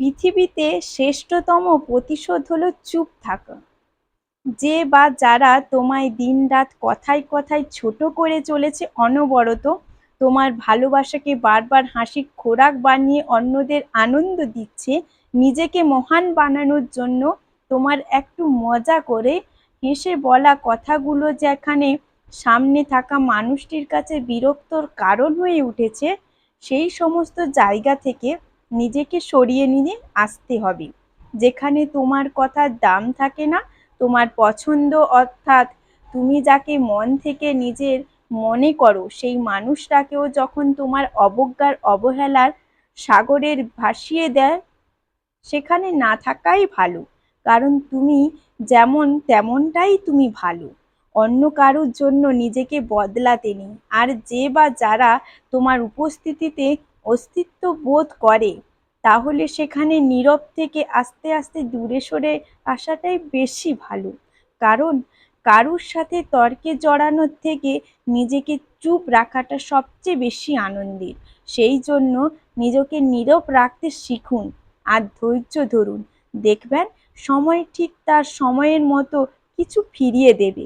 পৃথিবীতে শ্রেষ্ঠতম প্রতিশোধ হলো চুপ থাকা। যে বা যারা তোমায় দিনরাত কথায় কথায় ছোট করে চলেছে অনবরত, তোমার ভালোবাসাকে বারবার হাসির খোরাক বানিয়ে অন্যদের আনন্দ দিচ্ছে, নিজেকে মহান বানানোর জন্য তোমার একটু মজা করে হেসে বলা কথাগুলো যেখানে সামনে থাকা মানুষটির কাছে বিরক্তর কারণ হয়ে উঠেছে, সেই সমস্ত জায়গা থেকে নিজেকে সরিয়ে নিয়ে আসতে হবে। যেখানে তোমার কথার দাম থাকে না, তোমার পছন্দ অর্থাৎ তুমি যাকে মন থেকে নিজের মনে করো সেই মানুষটাকেও যখন তোমার অবজ্ঞার অবহেলার সাগরের ভাসিয়ে দেয়, সেখানে না থাকাই ভালো। কারণ তুমি যেমন তেমনটাই তুমি ভালো। অন্য কারোর জন্য নিজেকে বদলাতে নেই। আর যে বা যারা তোমার উপস্থিতিতে অস্তিত্ব বোধ করে, তাহলে সেখানে নীরব থেকে আস্তে আস্তে দূরে সরে আসাটাই বেশি ভালো। কারণ কারুর সাথে তর্কে জড়ানোর থেকে নিজেকে চুপ রাখাটা সবচেয়ে বেশি আনন্দের। সেই জন্য নিজেকে নীরব রাখতে শিখুন আর ধৈর্য ধরুন। দেখবেন সময় ঠিক তার সময়ের মতো কিছু ফিরিয়ে দেবে।